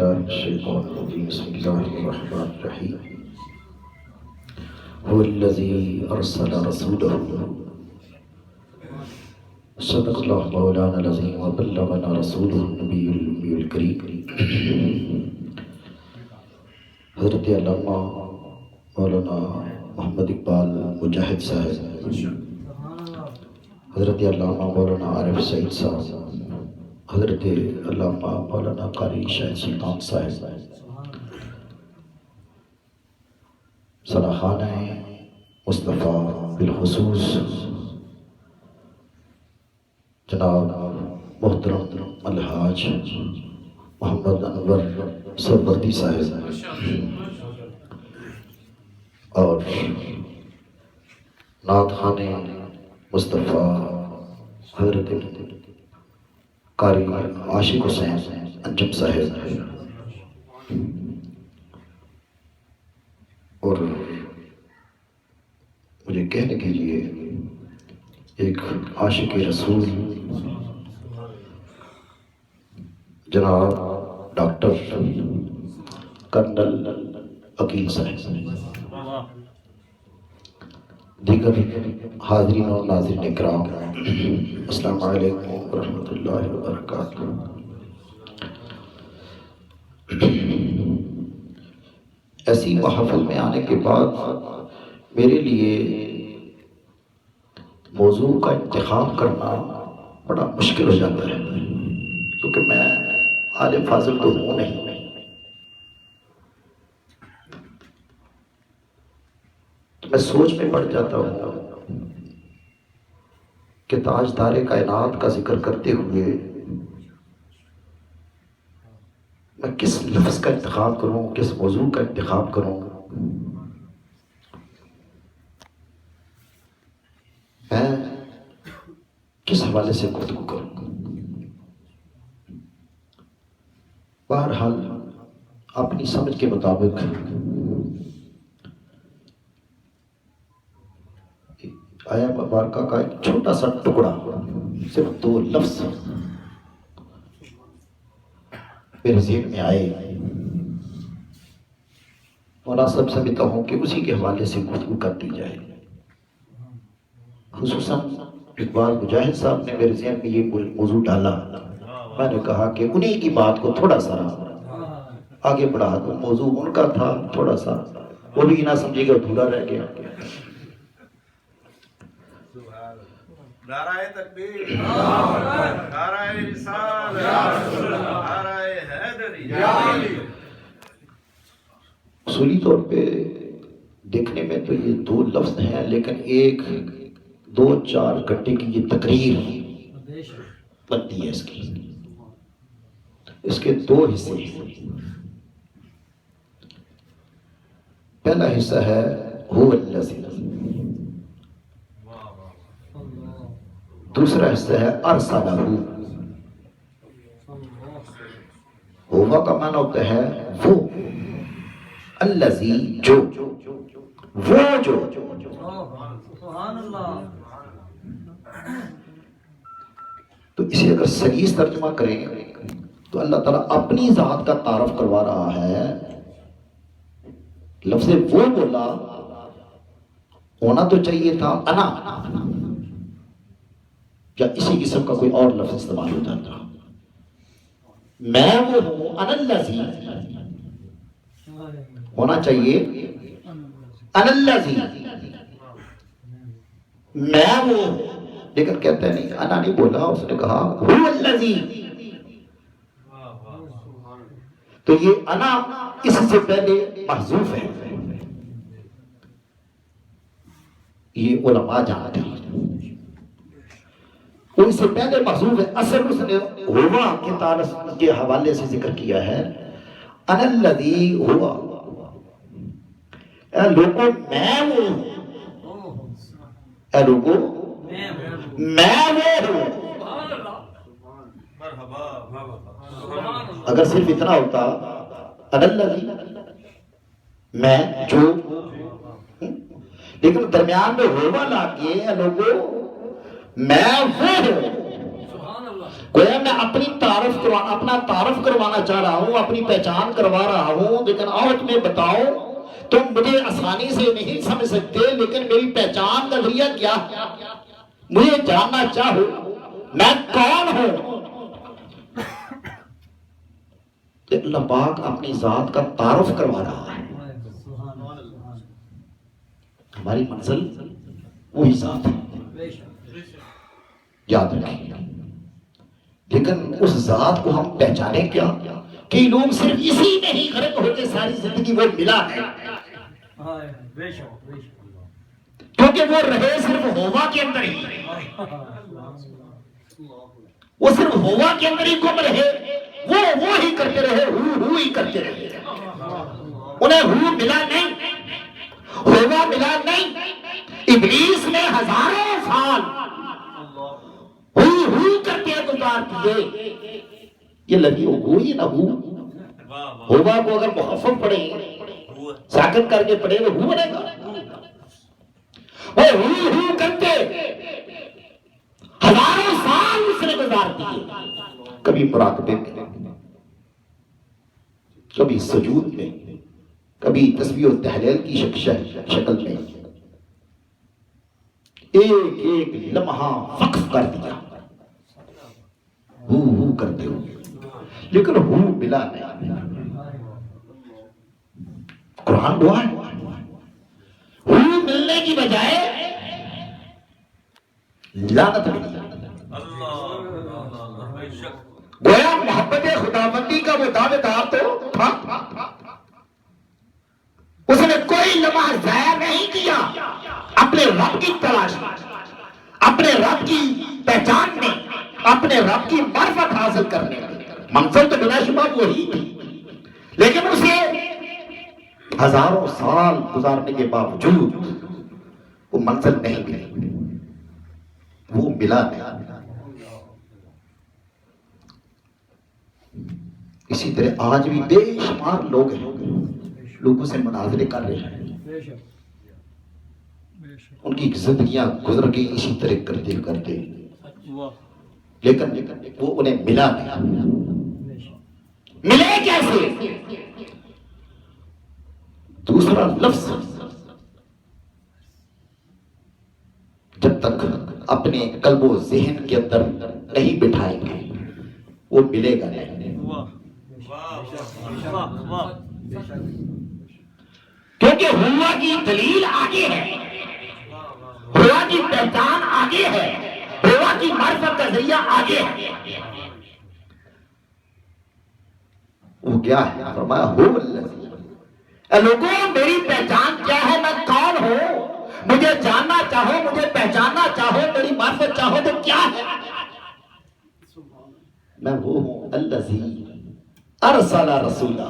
بالله من الشيطان الرجيم بسم الله الرحمن الرحيم هو الذي أرسل رسوله صدق الله مولانا العظيم وبلغنا رسوله النبي الأمي الكريم حضرت علامہ مولانا محمد اقبال مجاہد صاحب، حضرت علامہ مولانا عارف سعید صاحب، حضرت علامہ مولانا قاری شاہد سلطان صاحب، سرخانہ مصطفیٰ بالخصوص جناب محترم الحاج محمد انور سربردی صاحب اور نعت خانے مصطفیٰ حضرت قاری عاشق حسین انجم صاحب، اور مجھے کہنے کے لیے ایک عاشق رسول جناب ڈاکٹر کرنل عقیل صاحب، دیگر حاضرین اور ناظرین اکرام، السلام علیکم ورحمۃ اللہ وبرکاتہ۔ ایسی محفل میں آنے کے بعد میرے لیے موضوع کا انتخاب کرنا بڑا مشکل ہو جاتا ہے، کیونکہ میں عالم فاضل تو ہوں نہیں۔ میں سوچ میں پڑ جاتا ہوں کہ تاجدار کائنات کا ذکر کرتے ہوئے میں کس لفظ کا انتخاب کروں، کس موضوع کا انتخاب کروں۔ میں کس حوالے سے گفتگو کروں۔ بہرحال اپنی سمجھ کے مطابق آیا مبارکہ کا ایک چھوٹا سا ٹکڑا، صرف 2 لفظ میرے ذہن میں آئے، مناسب سمجھتا ہوں کہ اسی کے حوالے سے گفتگو کر دی جائے۔ خصوصاً اقبال مجاہد صاحب نے میرے ذہن میں یہ موضوع ڈالا، میں نے کہا کہ انہی کی بات کو تھوڑا سا آگے بڑھا دوں۔ موضوع ان کا تھا، تھوڑا سا وہ بھی نہ سمجھے گا، ادھورا رہ گیا۔ نعرہ تکبیر، نعرہ رسالت، نعرہ حیدری۔ اصولی طور پہ دیکھنے میں تو یہ 2 لفظ ہیں، لیکن 1-2-4 گھنٹے کی یہ تقریر بنتی ہے۔ اس کے 2 حصے ہیں۔ پہلا حصہ ہے هو الذی، دوسرا حصہ ہے ارسلہ۔ ہوا کا معنی ہوتا ہے وہ، الذی جو، وہ جو۔ تو اسے اگر صحیح ترجمہ کریں تو اللہ تعالیٰ اپنی ذات کا تعارف کروا رہا ہے۔ لفظ وہ بولا، ہونا تو چاہیے تھا انا، یا اسی قسم کا کوئی اور لفظ استعمال ہو جاتا۔ میں وہ ہوں، انا الذی، ہونا چاہیے انا الذی، میں وہ، لیکن کہتے ہیں نہیں، انا نہیں بولا، اس نے کہا هو الذی۔ تو یہ انا اس سے پہلے محذوف ہے، یہ علماء جانتے ہیں، ان سے پہلے محذوف ہے۔ اصل اس نے ہوا کے تعارف کے حوالے سے ذکر کیا ہے، انا الذی ہوا، اے لوگوں میں وہ ہوں، اے لوگوں میں وہ ہوں۔ اگر صرف اتنا ہوتا انا الذی میں جو، لیکن درمیان میں ہوا لا کے اے لوگوں میں وہ ہوں، گویا میں اپنا تعارف کروانا چاہ رہا ہوں، اپنی پہچان کروا رہا ہوں، لیکن آؤ تمہیں بتاؤ، تم مجھے آسانی سے نہیں سمجھ سکتے، لیکن میری پہچان کا ذریعہ کیا ہے؟ مجھے جاننا چاہو میں کون ہوں؟ کہ اللہ پاک اپنی ذات کا تعارف کروا رہا ہے۔ ہماری منزل وہی ذات ہے، یاد رکھیں، لیکن اس ذات کو ہم پہچانے کیا؟ کئی لوگ صرف اسی میں ہی غرق ہوتے ساری زندگی وہ ملا ہے، کیونکہ وہ رہے صرف ہوا کے اندر ہی، وہ صرف ہوا کے اندر ہی گم رہے، وہ ہی کرتے رہے، ہو ہی کرتے رہے، انہیں ہو ملا نہیں، ہوا ملا نہیں۔ ابلیس نے ہزاروں سال ہو کرتے گزار دیے، یہ لگی ہو ہی نہ ہوا کو اگر مخفف پڑے ساکت کر کے پڑے وہ ہو بنے گا، وہ ہو کرتے ہزاروں سال اس نے گزار دیے، کبھی مراقبے میں، کبھی سجود میں، کبھی تسبیح و تحلیل کی شکل میں، ایک ایک لمحہ وقف کر دیا ہو کرتے ہو، لیکن ہو ملا نہیں۔ قرآن دعا ہے، ہو ملنے کی بجائے لعنت ملی۔ گویا محبت خداوندی کا وہ دعوے دار تو تھا، اس نے کوئی لمحہ ضائع نہیں کیا اپنے رب کی تلاش میں، اپنے رب کی پہچان میں، اپنے رب کی معرفت حاصل کرنے میں۔ منزل تو بلا شبہ وہی تھی، لیکن اسے ہزاروں سال گزارنے کے باوجود وہ منزل نہیں ملی، وہ ملا نہیں۔ اسی طرح آج بھی بے شمار لوگ ہیں، لوگوں سے مناظرے کر رہے ہیں، ان کی زندگیاں گزر گئی اسی طرح کرتے کرتے، لیکن وہ انہیں ملا نہیں۔ ملے کیسے؟ دوسرا لفظ جب تک اپنے قلب و ذہن کے اندر نہیں بٹھائیں گے وہ ملے گا نہیں، کیونکہ ہوا کی دلیل آگے ہے، ہوا کی پہچان آگے ہے، ہوا کی معرفت کا ذریعہ آگے ہے۔ وہ کیا ہے؟ فرمایا ہو الذی، اے لوگوں میری پہچان کیا ہے، میں کون ہوں؟ مجھے جاننا چاہو، مجھے پہچاننا چاہو، میری معرفت چاہو تو کیا ہے؟ میں وہ ہوں الذی ارسل رسولہ۔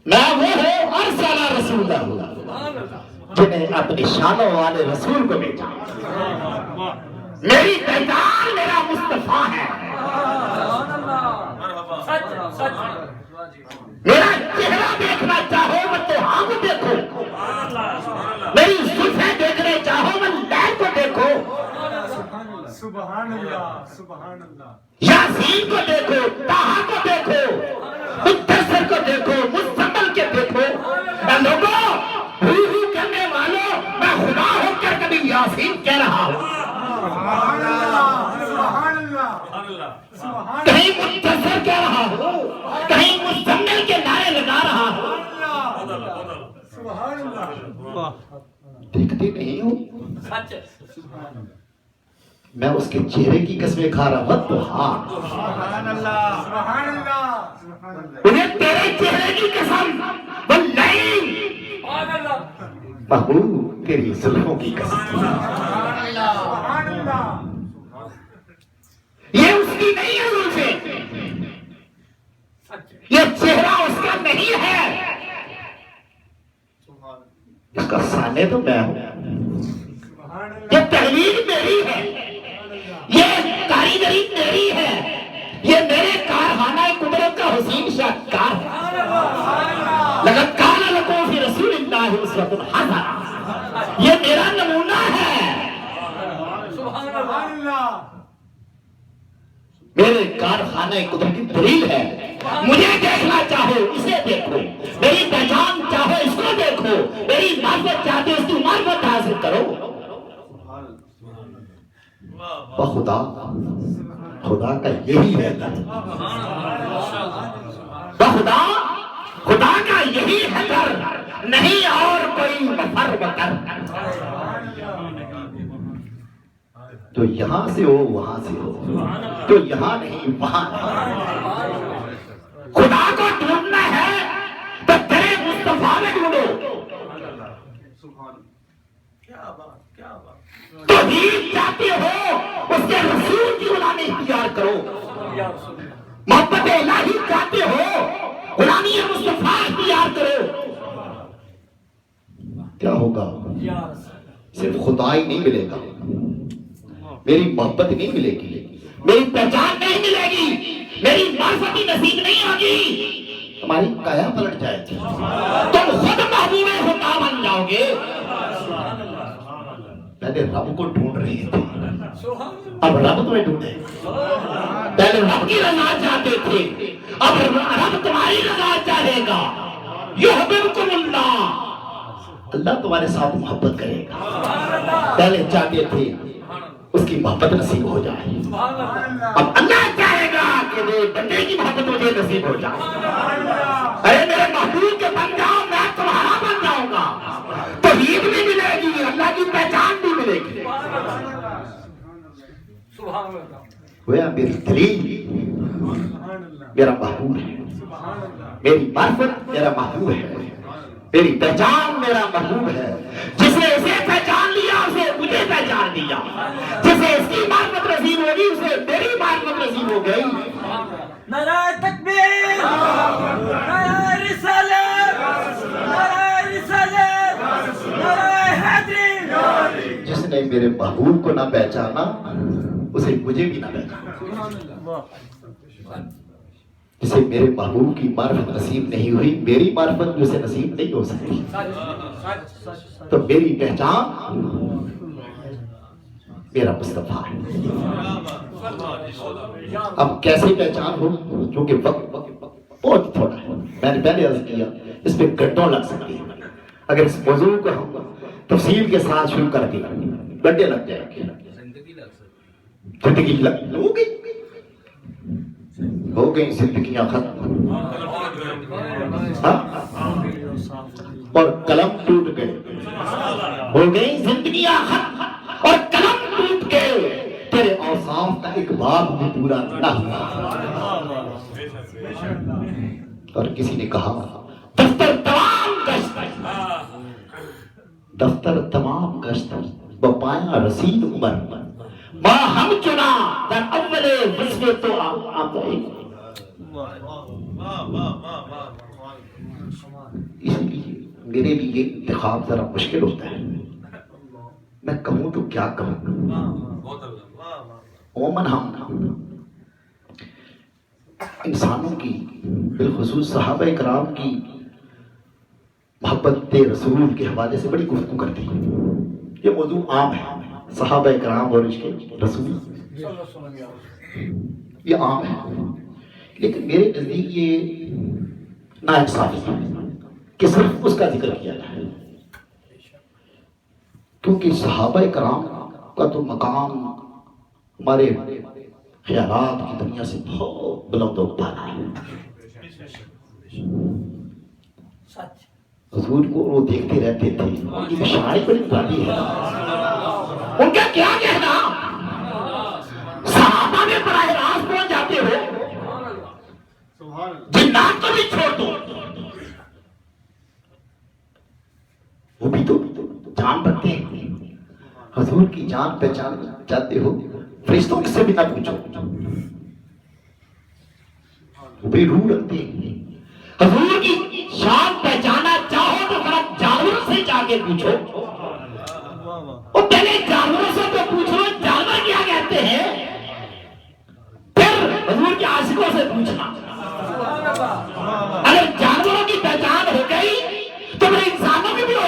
میں وہ ہوں ارسل رسولہ، جنہیں اپنی شانوں والے رسول کو بھیجا۔ میری پہچان میرا مصطفیٰ ہے، میرا چہرہ دیکھنا چاہو مت ہاں کو دیکھو، میری زلفیں دیکھنے چاہو مت لہر کو دیکھو، سبحان اللہ سبحان اللہ، یاسین کو دیکھو، طٰہٰ کو دیکھو، مدثر کو دیکھو، مزمل کے دیکھو۔ اے لوگوں ہو کرنے والوں، میں خدا ہو کر کبھی یاسین کہہ رہا ہوں، سبحان اللہ سبحان اللہ، کہیں مدثر کہہ رہا ہوں، کہیں مزمل کے نعرے لگا رہا ہوں۔ سبحان اللہ، دیکھتے نہیں ہو میں اس کے چہرے کی قسمیں کھا رہا ہوں، تو ہاں سبحان اللہ سبحان اللہ، انہیں تیرے چہرے کی قسم واللہ محبوب تیری زلفوں کی قسم، سبحان اللہ، یہ اس کی نہیں ہے زلفیں، یہ چہرہ اس کا نہیں ہے، اس کا سانے تو میں ہوں، سبحان اللہ، یہ تحلیل میری ہے، یہ کاریگری میری ہے، یہ میرے کارخانہ قدرت کا حسین شاہکار ہے۔ للہ اسوۃ حسنہ، یہ میرا نمونہ ہے، سبحان اللہ، میرے کارخانہ قدرتی دلیل ہے، مجھے دیکھنا چاہو اسے دیکھو، میری پہچان چاہو اس کو دیکھو، میری معرفت چاہتے اس کی معرفت حاصل کرو۔ خدا خدا کا یہی ہے، خدا خدا کا یہی ہے گھر، نہیں اور کوئی مفر بکر۔ تو یہاں سے ہو وہاں سے ہو، تو یہاں نہیں وہاں نہیں، خدا کو ڈھونڈنا ہے تو تیرے مصطفیٰ میں ڈھونڈو، توحید چاہتے ہو اس کے رسول کی غلامی اختیار کرو، محبت الہی چاہتے ہو غلامی مصطفیٰ اختیار کرو۔ کیا ہوگا؟ صرف خدا ہی نہیں ملے گا، میری محبت نہیں ملے گی، میری پہچان نہیں ملے گی، میری معرفت نصیب نہیں ہوگی، تمہاری کایا پلٹ جائے گی، تم خود محبوب خدا بن جاؤ گے۔ پہلے رب کو ڈھونڈ رہے تھے، اب رب تمہیں ڈھونڈے، پہلے رب کی رضا چاہتے تھے، اب رب تمہاری رضا چاہے گا۔ یحببکم اللہ، اللہ تمہارے ساتھ محبت کرے گا، پہلے چاہتے تھے اس کی محبت نصیب ہو جائے، اب اللہ چاہے گا کہ وہ بندے کی محبت مجھے نصیب ہو جائے۔ ارے میرے محبوب کے بن جاؤ، میں تمہارا بن جاؤں گا، توحید بھی ملے گی، اللہ کی پہچان بھی ملے گی۔ گویا میری دلیل میرا محبوب ہے، میری معرفت میرا محبوب ہے، میری پہچان میرا محبوب ہے۔ جس نے اسے پہچان لیا اسے مجھے پہچان لیا، جسے اس کی معرفت نصیب ہوگی اسے میری معرفت نصیب ہو گئی۔ نعرہ تکبیر، نعرہ رسالت، نعرہ رسالت، نعرہ حیدری۔ جس نے میرے محبوب کو نہ پہچانا اسے مجھے بھی نہ پہچانا، جسے میرے محبوب کی معرفت نصیب نہیں ہوئی میری معرفت اسے نصیب نہیں ہو سکتی۔ تو میری پہچان میرا مصطفیٰ ہے۔ اب کیسے پہچان ہو؟ چونکہ وقت بہت تھوڑا ہے، میں نے پہلے عرض کیا اس پہ گھنٹوں لگ سکتے ہیں، اگر اس موضوع کو ہم تفصیل کے ساتھ شروع کر دیں گھنٹے لگ جائیں گے، زندگی ہو گئی زندگیاں ختم، اور قلم ٹوٹ گئے، ہو گئی زندگیاں ختم اور قلم ٹوٹ گئے، تیرے اوصاف کا ایک باب بھی پورا نہ ہوا۔ اور کسی نے کہا دفتر تمام گشت، دفتر تمام گشت بپایا رسید عمر، ماں ہم چنا در اول وصف تو آپ اس لیے میرے لیے انتخاب ذرا مشکل ہوتا ہے، میں کہوں تو کیا کہوں۔ عموماً ہم انسانوں کی بالخصوص صحابہ کرام کی محبت رسول کے حوالے سے بڑی گفتگو کرتے ہیں، یہ موضوع عام ہے، صحابہ کرام اور عشق رسول یہ عام ہے، لیکن میرے نزدیک یہ ناانصافی ہے کہ صرف اس کا ذکر کیا جائے، کیونکہ صحابہ کرام کا تو مقام ہمارے خیالات کی دنیا سے بہت بلند و بالا ہے۔ حضور کو وہ دیکھتے رہتے تھے، ان کی شاعری بڑی بڑی ہے، ان کا کیا کہنا، صحابہ میں براہ راست پہنچ جاتے ہو، جنات کو بھی چھوڑ دو، وہ بھی تو جان رکھتے ہیں، حضور کی جان پہچان چاہتے ہو فرشتوں سے بھی نہ پوچھو، وہ بھی روح رکھتے ہیں، حضور کی شان پہچانا چاہو تو فرق جانوروں سے جا کے پوچھو، اور پہلے جانوروں سے تو پوچھو جانور کیا کہتے ہیں، پھر حضور کے عاشقوں سے پوچھنا۔ اگر جانوروں کی پہچان ہو گئی تو پھر انسانوں کی بھی ہو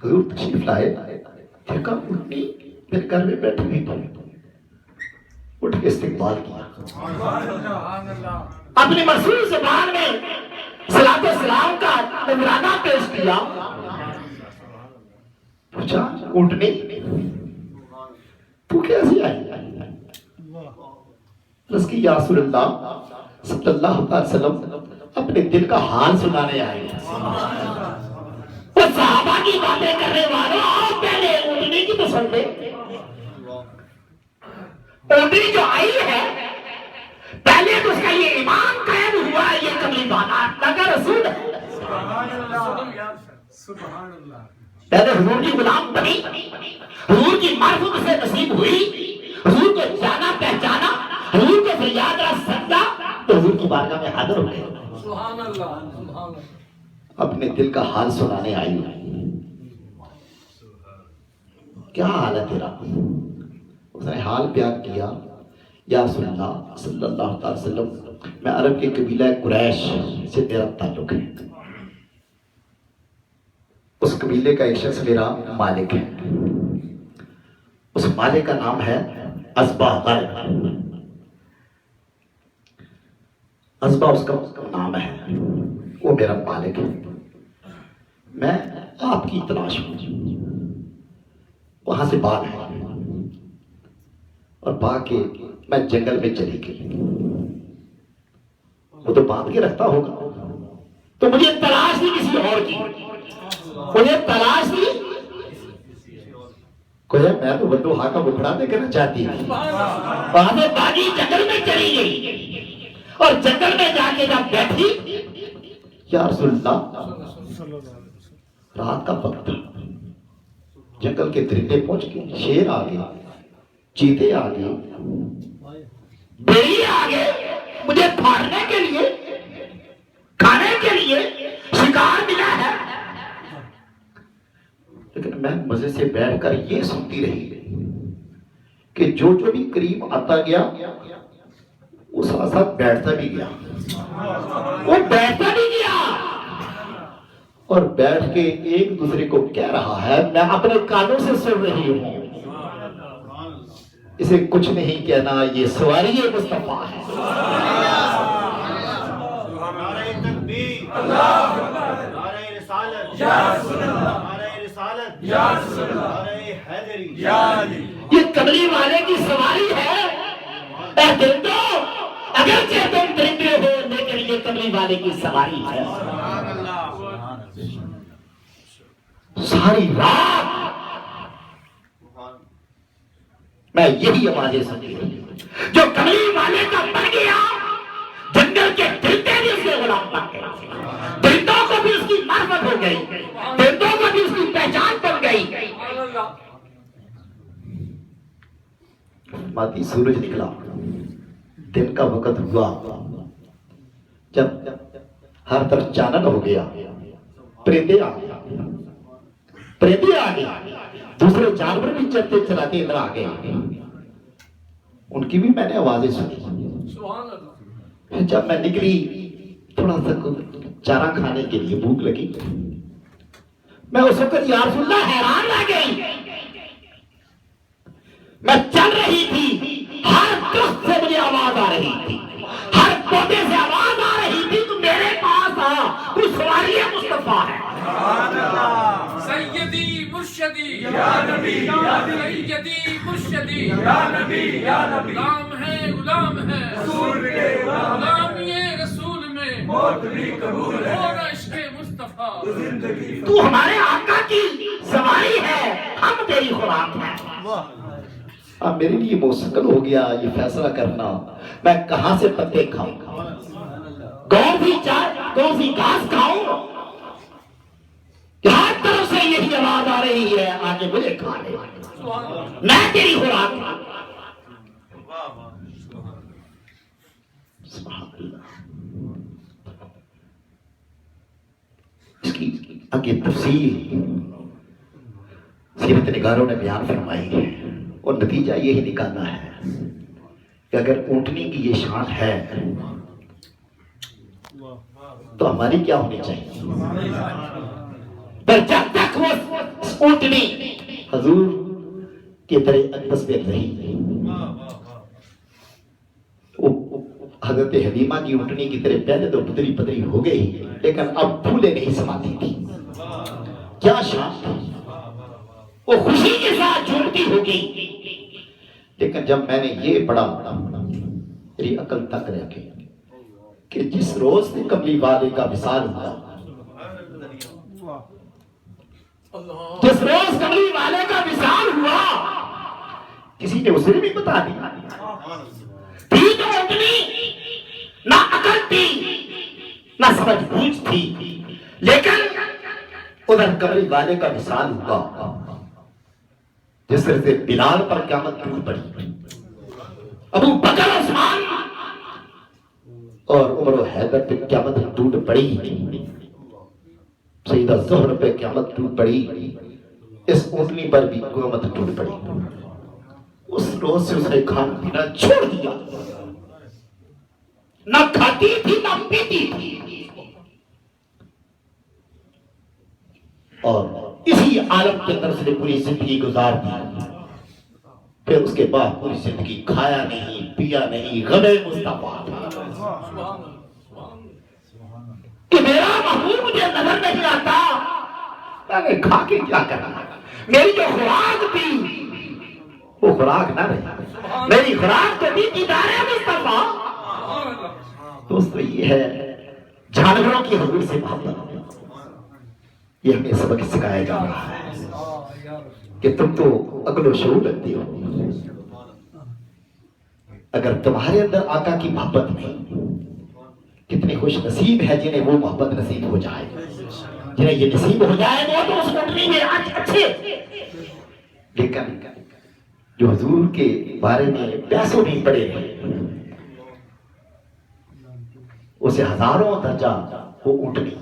حضور تشریف لائے، دیکھا اٹھنی میرے گھر میں بیٹھی ہوئی تھی، اٹھ کے استقبال کیا، اپنی مرسول زبان میں صلاۃ و سلام کا نذرانہ پیش کیا، پوچھا اٹھنی تو کیسے آئی؟ رس کی یا رسول اللہ صلی اللہ علیہ وسلم اپنے دل کا حال سنانے آئے، وہ صحابہ کی باتیں کرنے والوں آپ پہلے اٹھنی کی تو سن لیں، اٹھنی جو آئی ہے پہلے تو اس کا یہ ایمان قائم ہوا ہے یہ کملی والا اللہ کا رسول ہے، پہلے حضور کی غلام بنی، حضور کی معرفت سے نصیب ہوئی، حضور کو جانا پہچانا، حضور کو فریاد رس سجدہ، تو حضور کی بارگاہ میں حاضر ہو گئے، سبحان اللہ سبحان اللہ، اپنے دل کا حال سنانے آئی، کیا حال ہے تیرا؟ اس نے حال بیان کیا، یا رسول اللہ صلی اللہ علیہ وسلم میں عرب کے قبیلہ قریش سے میرا تعلق ہے، اس قبیلے کا ایک شخص میرا مالک ہے، اس مالک کا نام ہے ازبا غر، ازبا اس کا نام ہے، وہ میرا مالک ہے، میں آپ کی تلاش ہوں، وہاں سے باغ ہے اور باغ کے میں جنگل میں چلی گئی، وہ تو باندھ کے رکھتا ہوگا، تو مجھے تلاش نہیں کسی اور کی، مجھے تلاش نہیں کوئی، میں تو بدوہا کا بکھڑا دیکھنا چاہتی ہوں، وہاں سے باغی جنگل میں چلی گئی اور جنگل میں جا کے جب بیٹھی، یا رسول اللہ رات کا وقت تھا، جنگل کے درندے پہنچ گئے، شیر آ گئے، چیتے آ گئے، بھیڑیے آ گئے، مجھے پھاڑنے کے لیے، کھانے کے لیے شکار ملا ہے، لیکن میں مزے سے بیٹھ کر یہ سنتی رہی کہ جو بھی قریب آتا گیا وہ ساتھ ساتھ بیٹھتا بھی گیا، وہ بیٹھتا بھی گیا اور بیٹھ کے ایک دوسرے کو کہہ رہا ہے، میں اپنے کانوں سے سن رہی ہوں، اسے کچھ نہیں کہنا، یہ سواری مصطفیٰ ہے، نعرہ تکبیر، نعرہ رسالت، نعرہ رسالت، نعرہ حیدری، یہ کملی والے کی سواری ہے، اے درندوں اگرچہ تم درندے ہو لیکن یہ کملی والے کی سواری ہے، ساری رات میں یہی آوازیں سنتی رہی، جو کملی والے کا بن گیا جنگل کے درندے بھی اس کے غلام بن گئے، درندوں کو بھی اس کی معرفت ہو گئی، درندوں کو بھی اس کی پہچان بن گئی، ماتی سورج نکلا، دن کا وقت ہوا، جب ہر طرف چانن ہو گیا، پرندے آ گئے، پرندے آ گئے، دوسرے جانور بھی چلتے چلاتے ادھر آ گئے، ان کی بھی میں نے آوازیں سنی، سبحان اللہ، جب میں نکلی تھوڑا سا چارہ کھانے کے لیے، بھوک لگی، میں اس وقت یا رسول اللہ حیران رہ گئی، میں چل رہی تھی، ہر درخت سے مجھے آواز آ رہی تھی، ہر پودے سے آواز آ رہی تھی، تو میرے پاس آ، تو سواری مصطفیٰ ہے، سیدی مرشدی یا نبی یا سیدی مرشدی یا نبی یا نبی، غلام ہے غلام ہے رسول کے غلامی رسول میں موت بھی قبول ہے، اور عشق مصطفیٰ زندگی، تو ہمارے آقا کی سواری ہے، ہم تیری خوراک ہیں، اب میرے لیے موسیقل ہو گیا یہ فیصلہ کرنا میں کہاں سے پتے کھاؤں، کون سی چائے کون سی گھاس کھاؤں، ہر طرف سے یہی آواز آ رہی ہے، آگے مجھے کھا لے، میں تیری خوراک ہوں، سبحان اللہ، اس کی آگے تفصیل سیرت نگاروں نے بیان فرمائی ہے، اور نتیجہ یہی نکالنا ہے کہ اگر اونٹنی کی یہ شان ہے تو ہماری کیا ہونی چاہیے، پر جب تک وہ اونٹنی حضور کی طرح اقدس میں رہی، حضرت حلیمہ کی اونٹنی کی طرح پہلے تو پتلی پتلی ہو گئی، لیکن اب پھولے نہیں سماتی تھی. کیا شان تھی، وہ خوشی کے ساتھ جھومتی ہو گئی. لیکن جب میں نے یہ پڑھا میری عقل تک رہ گئی کہ جس روز سے کملی والے کا وصال ہوا، جس روز کملی والے کا وصال ہوا، کسی نے اسے بھی بتا دیا تھی تو اپنی نہ عقل تھی نہ سمجھ بوجھ تھی، لیکن ادھر کملی والے کا وصال ہوا، جس طرح سے بلال پر قیامت ٹوٹ پڑی، ابو بکر عثمان اور عمر و حیدر پہ قیامت ٹوٹ پڑی، سیدہ زہر پہ قیامت ٹوٹ پڑی، اس اونٹنی پر بھی قیامت ٹوٹ پڑی. اس روز سے اس نے کھانا پینا چھوڑ دیا، نہ کھاتی تھی نہ پیتی تھی، اور اسی عالم کے اندر سے پوری زندگی گزار دی. پھر اس کے بعد پوری زندگی کھایا نہیں پیا نہیں، غم مصطفیٰ کہ میرا محبوب مجھے نظر نہیں آتا، میں نے کھا کے کیا کرنا، میری جو خوراک تھی وہ خوراک نہ رہی، میری خوراک تو تھی دیدار مصطفیٰ. دوستو یہ ہے جانوروں کی حضور سے محبت، یہ ہمیں سبق سکھایا جا رہا ہے کہ تم تو عقل و شعور رکھتے ہو، اگر تمہارے اندر آقا کی محبت نہیں، کتنے خوش نصیب ہے جنہیں وہ محبت نصیب ہو جائے، جنہیں یہ نصیب ہو جائے وہ تو اس اونٹنی میں اچھے. لیکن جو حضور کے بارے میں پیسوں نہیں پڑے ہیں، اسے ہزاروں درجہ وہ اونٹنی،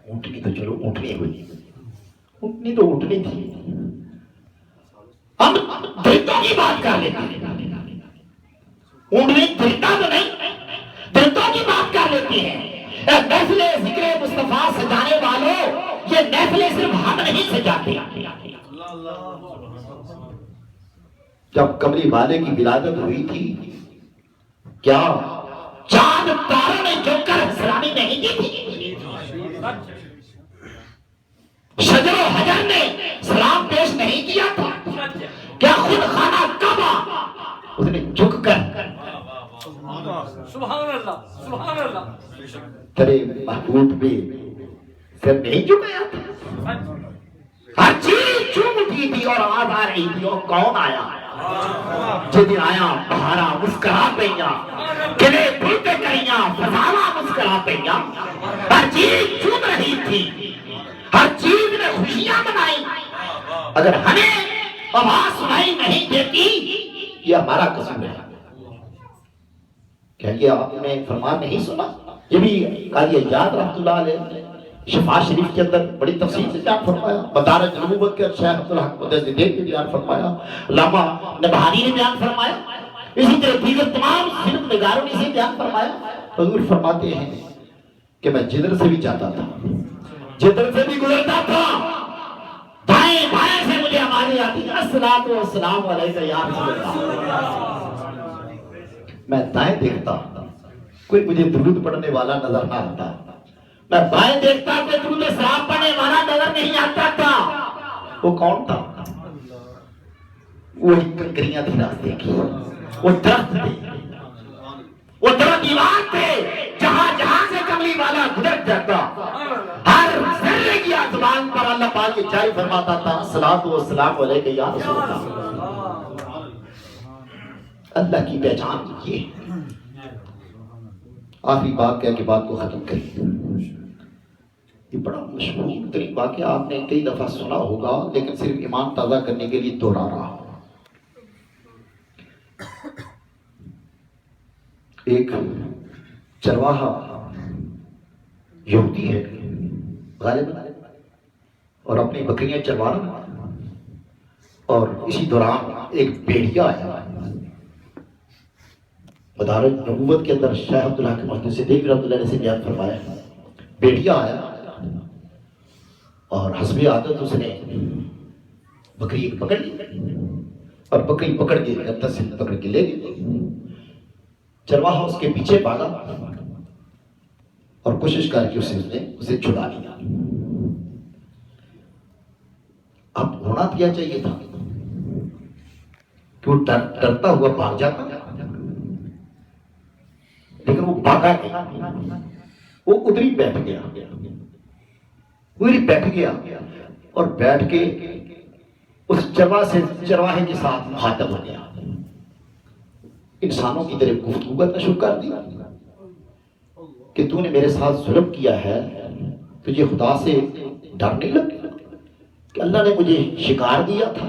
اونٹنی تو چلو اونٹنی ہوئی، اونٹنی تو اونٹنی تھی. ہم درختوں کی بات کر لیتے ہیں، اونٹنی درختہ تو نہیں، درختوں کی بات کر لیتے ہیں. محفل ذکر مصطفیٰ سجانے والوں، یہ محفلیں صرف ہم نہیں سجاتے. جب کملی والے کی ولادت ہوئی تھی، کیا چاند تاروں نے جھک کر سلامی نہیں کی تھی؟ شجر و حجر نے سلام پیش نہیں کیا تھا؟ کیا خود خانہ کعبہ اس نے جھک کر سبحان اللہ سبحان اللہ تیرے محبوب پہ سر نہیں جھکایا تھا؟ ہر چیز چوم اٹھی تھی اور آواز آ رہی تھی، اور کون آیا؟ جدن آیا بہارا مسکرا پہیا، گلے بھولتے کریاں فضاوا مسکرا پہیا. ہر چیز چوم رہی تھی، ہر چیز نے خوشیاں منائی. اگر ہمیں آواز سنائی نہیں دیتی یہ ہمارا قصور ہے. کیا یہ آپ نے فرمان نہیں سنا؟ یہ بھی قاضی عیاض رحمۃ اللہ علیہ شفا شریف کے اندر بڑی تفصیل سے بیان فرمایا، مدارج نبوت کے شیخ عبدالحق مدثر نے بیان فرمایا، علامہ نبہانی نے بیان فرمایا، اسی طرح دیگر تمام سیرت نگاروں نے اسے بیان فرمایا. حضور فرماتے ہیں کہ میں جدر سے بھی جاتا تھا، جدر سے بھی گزرتا تھا، دائیں بائیں سے مجھے آوازیں آتی، الصلاۃ والسلام علیک یا رسول اللہ. میں دائیں دیکھتا کوئی مجھے درود پڑھنے والا نظر نہ آتا، میں بائیں دیکھتا کہ درود سلام پڑھنے والا نظر نہیں آتا تھا. وہ کون تھا؟ وہی کنکریاں تھی راستے کی، وہ درخت تھے، وہ درخت دیوار تھے، جہاں جہاں سے کملی والا گزر جاتا ہر ذرے کی زبان پر اللہ پاک کی جاری فرماتا تھا، الصلاۃ والسلام علیک یا رسول اللہ. اللہ کی پہچان یہ ہے. آخری بات کہہ کے بات کو ختم کریں. یہ بڑا مشہور ترین واقعہ آپ نے کئی دفعہ سنا ہوگا، لیکن صرف ایمان تازہ کرنے کے لیے دوہرا رہا ہوں. ایک چرواہا یہودی ہے غالباً، اور اپنی بکریاں چروا رہا، اور اسی دوران ایک بھیڑیا آیا. مدارج نبوت کے اندر شیخ عبدالحق مدثر رحمۃ اللہ علیہ سے بیان فرمایا، بھیڑیا آیا اور حسب عادت اس نے بکری ایک پکڑ لی اور بکری پکڑ کے گردن سے پکڑ کے لے گئی. چرواہا اس کے پیچھے بھاگا اور کوشش کر کے اسے چھڑا لیا. اب ہونا کیا چاہیے تھا کہ وہ ڈرتا ہوا بھاگ جاتا, لیکن وہ بھاگا نہیں, وہ ادھر ہی بیٹھ گیا, اور بیٹھ کے اس چرواہے کے ساتھ مخاطب ہو گیا. انسانوں کی طرف گفتگو کرنا شروع کر دیا کہ تو نے میرے ساتھ ظلم کیا ہے, تجھے خدا سے ڈر نہیں لگا کہ اللہ نے مجھے شکار دیا تھا,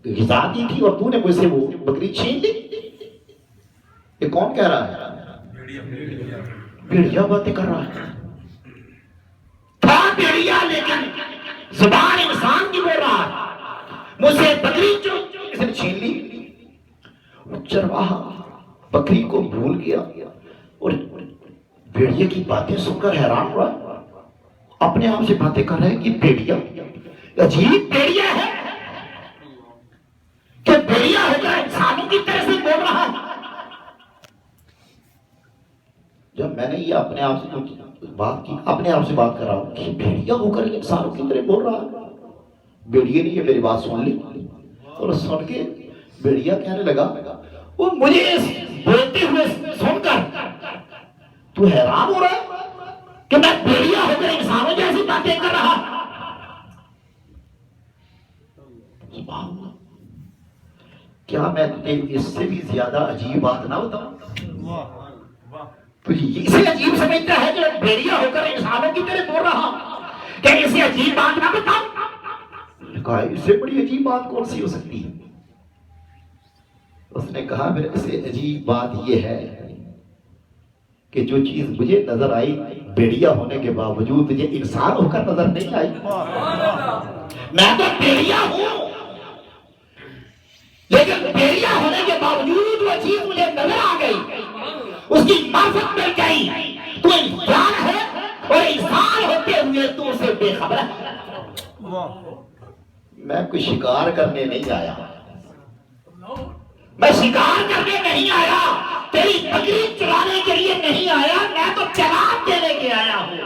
غذا دی تھی, اور تو نے مجھ سے وہ بکری چھین لی. یہ کون کہہ رہا ہے؟ بھیڑیا باتیں کر رہا ہے. تھا بھیڑیا لیکن زبان انسان کی بول رہا ہے. مجھ سے بکری جو اس نے چھین لی. چرواہا بکری کو بھول گیا اور بھیڑیا کی باتیں سن کر حیران ہوا. اپنے آپ سے باتیں کر رہے ہیں کہ بھیڑیا عجیب بھیڑیا ہے کہ بھیڑیا ہو کر انسانوں کی طرح سے بول رہا ہے. جب میں نے یہ اپنے آپ سے بات کی, اپنے آپ سے بات کر رہا ہوں کہ بھیڑیا ہو کر انسانوں کی طرح بول رہا ہے. بھیڑیا نے یہ میری بات سن لی اور سن کے بھیڑیا کہنے لگا, وہ مجھے بولتے ہوئے سن کر تو حیران ہو رہا ہے کہ میں بھیڑیا ہو کر انسانوں جیسی باتیں کر رہا. کیا میں تجھے اس سے بھی زیادہ عجیب بات نہ بتاؤں؟ تجھے اسے عجیب سمجھتا ہے کہ بھیڑیا ہو کر انسانوں کی طرح بول رہا, کیا اسے عجیب بات نہ بتاؤں؟ کہا اس سے بڑی عجیب بات کون سی ہو سکتی ہے؟ اس نے کہا میرے سے عجیب بات یہ ہے کہ جو چیز مجھے نظر آئی بھیڑیا ہونے کے باوجود تجھے انسان ہو کر نظر نہیں آئی. میں تو بھیڑیا ہوں لیکن بھیڑیا ہونے کے باوجود وہ چیز مجھے نظر آ گئی, اس کی معرفت مل گئی. تو انسان ہے اور انسان ہوتے ہوئے تو اسے بے خبر ہے. میں کوئی شکار کرنے نہیں آیا, میں شکار کرنے نہیں آیا, تیری بکری چرانے کے لیے نہیں آیا, میں تو پیغام دینے کے آیا ہوں.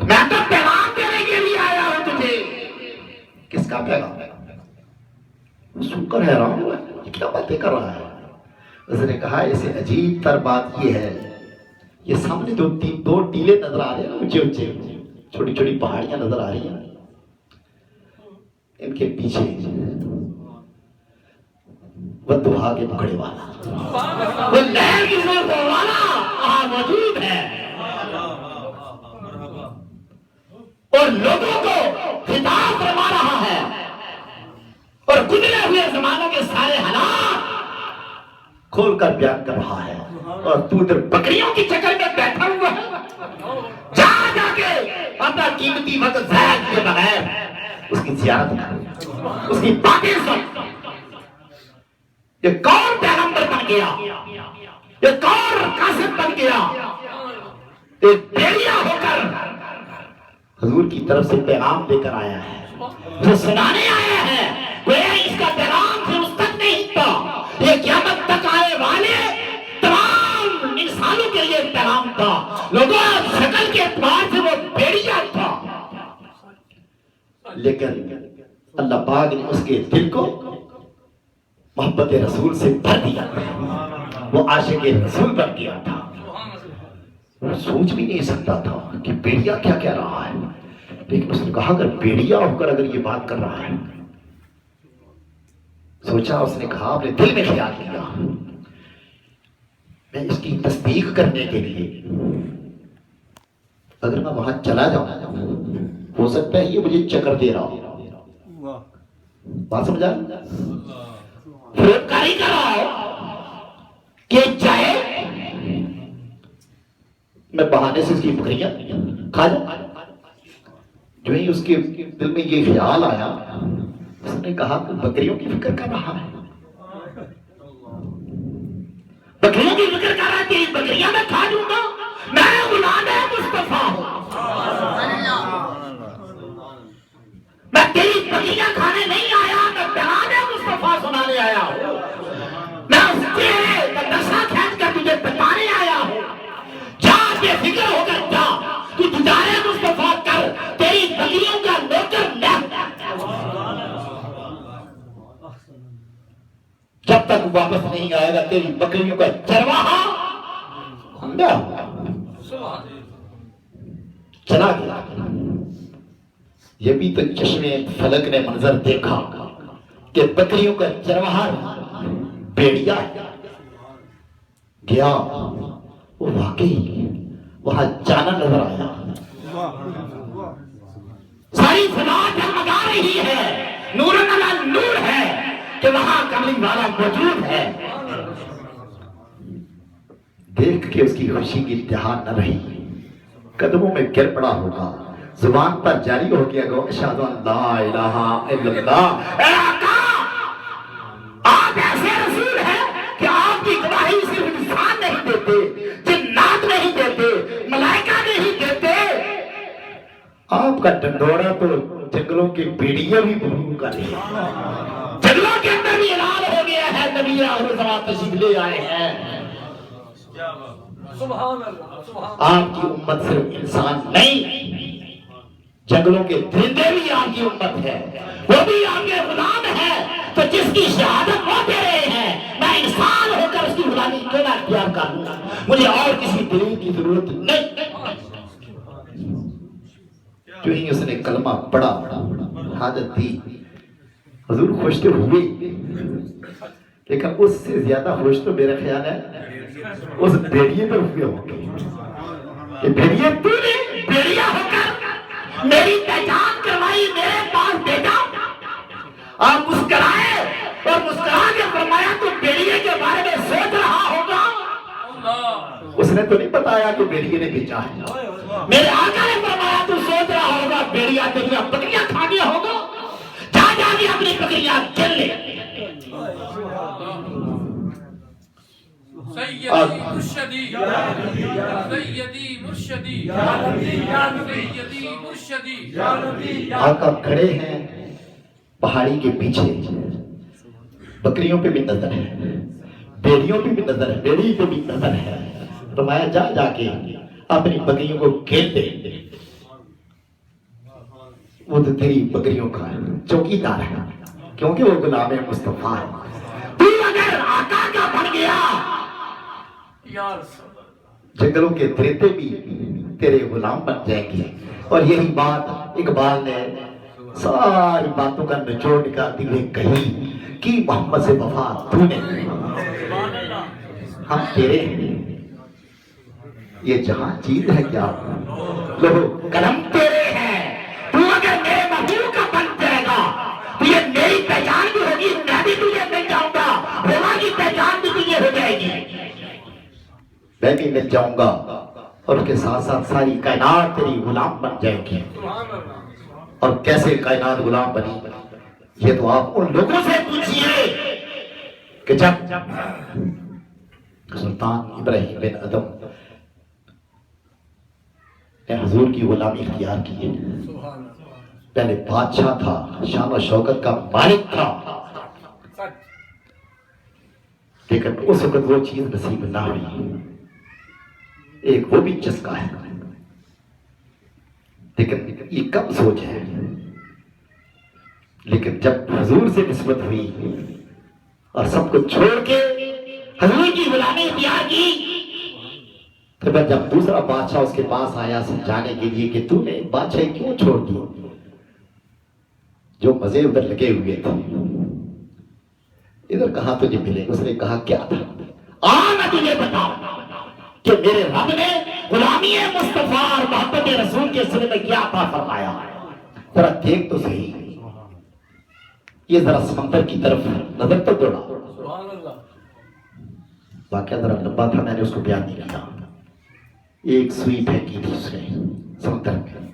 میں تو پیغام دینے کے لیے آیا ہوں تجھے. کس کا پیغام؟ سن کر حیران ہوا, یہ کیا باتیں کر رہا ہے. اس نے کہا اسے عجیب تر بات یہ ہے, یہ سامنے جو دو ٹیلے نظر آ رہے ہیں, اونچے اونچے چھوٹی چھوٹی پہاڑیاں نظر آ رہی ہیں, ان کے پیچھے وہ دہا کے پکڑے والا, وہ لہر کی زور والا وہاں موجود ہے اور لوگوں کو خطاب فرما رہا ہے اور گزرے ہوئے زمانوں کے سارے حالات کھول کر بیان کر رہا ہے. اور تو ادھر بکریوں کی شکل میں بیٹھا ہوا ہے. جا کے اپنا قیمتی وقت ضائع کیے بغیر اس کی زیارت کر, اس کی باتیں سن. یہ کون پیغمبر بن گیا, یہ کون قاسم بن گیا, یہ بھیڑیا ہو کر حضور کی طرف سے پیغام لے کر آیا ہے, جو سنانے آیا ہے. اس کا پیغام پھر اس تک نہیں تھا, یہ قیامت تک آنے والے تمام انسانوں کے لیے پیغام تھا. لوگوں شکل کے اعتبار سے وہ بھیڑیا تھا, لیکن اللہ پاک نے اس کے دل کو محبت رسول سے بھر دیا, وہ عاشق رسول بن گیا تھا. وہ سوچ بھی نہیں سکتا تھا کہ بھیڑیا کیا کہہ رہا ہے, لیکن اس نے کہا اگر بھیڑیا ہو کر اگر یہ بات کر رہا ہے, سوچا, اس نے کہا اپنے دل میں خیال کیا میں اس کی تصدیق کرنے کے لیے اگر میں وہاں چلا جاؤں ہو سکتا ہے یہ مجھے چکر دے رہا ہو. بات سمجھا؟ کاری کر رہا ہو کہ جائے میں بہانے سے اس کی بکریاں کھا جاؤں. جو ہی اس کے دل میں یہ خیال آیا, اس نے کہا کہ بکریوں کی فکر کر رہا ہے, بکریوں کی فکر کر رہا ہے کہ بکریاں میں کھا جوں گا, میں غلام مصطفیٰ ہوں. میں تیری بکریاں کھانے نہیں آیا، میں پیغام مصطفیٰ سنانے آیا ہوں، میں اس چہرے کا نقشہ کھینچ کر تجھے بتانے آیا ہوں۔ جا بے فکر ہو کر جا، تو تجارے مصطفیٰ کر، تیری بکریوں کا نوکر میں۔ جب تک واپس نہیں آئے گا تیری بکریوں کا چرواہا چلا گیا۔ یہ بھی تو چشمے فلک نے منظر دیکھا کہ بکریوں کا چرواہا بھیڑیا گیا، وہ واقعی وہاں جانا نظر آیا۔ ساری سماج جگمگا رہی ہے، نور علی نور ہے کہ وہاں کملی والا موجود ہے۔ دیکھ کے اس کی خوشی کی انتہا نہ رہی، قدموں میں گر پڑا ہوگا، زبان پر جاری ہو گیا گو اشہد ان لا الہ الا اللہ۔ اے آقا، آپ ایسے رسول ہیں کہ آپ کی گواہی صرف انسان نہیں دیتے، جنات نہیں دیتے، ملائکہ نہیں دیتے، آپ کا ڈنڈورا تو جنگلوں کی بیڑیاں بھی بھولوں کا نہیں، جنگلوں کے اندر بھی اعلان ہو گیا ہے، نبی آخر زمان تشریف لے آئے ہیں۔ آپ کی امت صرف انسان نہیں، جنگلوں کے درندے بھی آپ کی امت ہے، وہ بھی آپ کے غلام ہے، تو جس کی شہادت وہ دے رہے ہیں، میں انسان ہو کر اس کی غلامی کیوں نہ اختیار کر لوں، مجھے اور کسی دلیل کی ضرورت نہیں۔ جو ہی اس نے کلمہ پڑھا، حاجت دی، حضور خوش تو ہوئے، لیکن اس سے زیادہ خوش تو میرا خیال ہے اس بیڑیے پر ہوئے ہوں گے کہ بیڑیے تو نے بیڑیا ہو کر میری پہچان کروائی، میرے پاس بھیجا۔ آپ مسکرائے اور مسکرا کے فرمایا تو بیڑیے کے بارے میں سوچ رہا ہوگا۔ اس نے تو نہیں بتایا کہ بیڑیے نے بھیجا ہے، میرے آقا نے فرمایا تو سوچ رہا ہوگا بیڑیا تیری بکریاں کھا گیا ہوگا، جا جا کے اپنی بکریاں چل لے۔ سیدی مرشدی سیدی مرشدی سیدی مرشدی۔ آقا کھڑے ہیں پہاڑی کے پیچھے، بکریوں پہ بھی نظر ہے، بیڑیوں پہ بھی نظر ہے، بیڑی پہ بھی نظر ہے۔ فرمایا جا جا کے اپنی بکریوں کو کھیل دے، وہ تو تیری بکریوں کا چوکیدار ہے، کیونکہ وہ غلام مصطفیٰ ہے۔ تو اگر آقا کا بن گیا، جنگلوں کے درندے بھی تیرے غلام بن جائیں گے۔ اور یہی بات اقبال نے ساری باتوں کا نچوڑ نکالتے ہوئے کہی کہ محمد سے وفا تو نے، ہم تیرے ہیں، یہ جہاں چیز ہے کیا، لوہو قلم تیرے ہیں، تو اگر میرے محبوب کا بن جائے گا تو یہ میری پہچان بھی ہوگی، میں بھی تجھے مل جاؤں گا، ہوگا کی پہچان بھی تجھے ہو جائے گی، میں بھی مل جاؤں گا، اور اس کے ساتھ ساتھ ساری کائنات تیری غلام بن جائے گی۔ اور کیسے کائنات غلام بنی، یہ تو آپ ان لوگوں سے پوچھئے کہ جب سلطان ابراہیم بن ادم نے حضور کی غلامی اختیار کی، پہلے بادشاہ تھا، شان و شوکت کا مالک تھا، لیکن اس وقت وہ چیز نصیب نہ ہوئی، ایک وہ بھی چسکا ہے، لیکن یہ کم سوچ ہے۔ لیکن جب حضور سے نسبت ہوئی اور سب کو چھوڑ کے حضور کی غلامی اختیار کی، تو پھر جب دوسرا بادشاہ اس کے پاس آیا سمجھانے کے لیے کہ تو نے بادشاہی کیوں چھوڑ دی، جو مزے ادھر لگے ہوئے تھے ادھر کہاں تجھے ملے، اس نے کہا کیا تھا، میں تجھے بتاؤں کہ میرے رب نے غلامی مصطفیٰ اور محبت رسول کے سلے میں کیا عطا فرمایا، ذرا دیکھ تو صحیح، یہ ذرا سمندر کی طرف نظر تو دوڑا۔ واقعہ ذرا لمبا تھا، میں نے اس کو بیان نہیں کیا۔ ایک سوئی پھینکی تھی اس نے سمندر میں،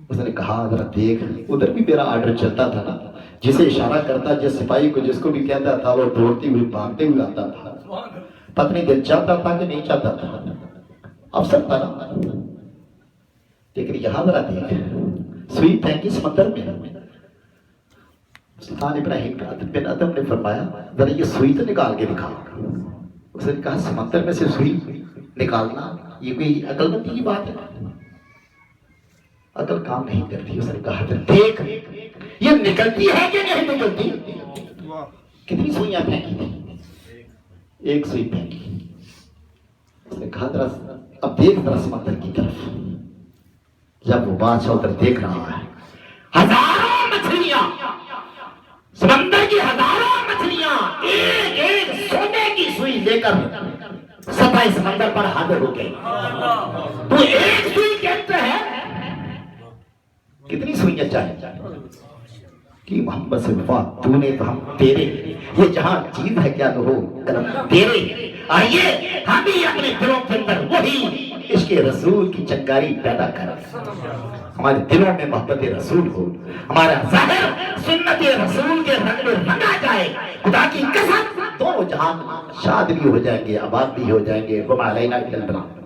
اس نے کہا ذرا دیکھ، ادھر بھی میرا آرڈر چلتا تھا نا، جسے اشارہ کرتا جس سپاہی کو جس کو بھی کہتا تھا وہ دوڑتی ہوئی بھاگتے ہوئے آتا تھا، پتنی دل چاہتا تھا کہ نہیں چاہتا تھا، افسر تھا نا، لیکن یہاں ذرا دیکھ، سوئی پھینکی سمندر میں، سلطان ابراہیم بن ادم نے فرمایا ذرا یہ سوئی تو نکال کے دکھا. اس نے کہا سمندر میں سے سوئی نکالنا یہ کوئی عقل مندی کی بات ہے؟ عقل کام نہیں کرتی. اس نے کہا دیکھ یہ نکلتی ہے کہ نہیں نکلتی. کتنی سوئیاں پھینکی تھی؟ ایک سوئی پھینکی. اس نے کہا ذرا اب دیکھ ذرا سمندر کی طرف. جب وہ بادشاہ ادھر دیکھ رہا ہے ہزاروں مچھلیاں سمندر کی ہزاروں مچھلیاں ایک ایک سونے کی سوئی لے کر سطح سمندر پر حاضر ہو گئی. تو ایک سوئی کہتے ہیں کتنی سوئیاں چاہیے کہ محمد سے وفا تو نے تو ہم تیرے یہ جہاں چیز ہے کیا تو ہو تیرے. آئیے ہم بھی اپنے دلوں کے اندر وہی عشق رسول کی چنگاری پیدا کریں. ہمارے دلوں میں محبت رسول ہو. ہمارا ظاہر سنت رسول کے رنگ میں رنگا جائے. خدا کی قسم دونوں جہان شاد بھی ہو جائیں گے آباد بھی ہو جائیں گے. وما علینا الا البلاغ.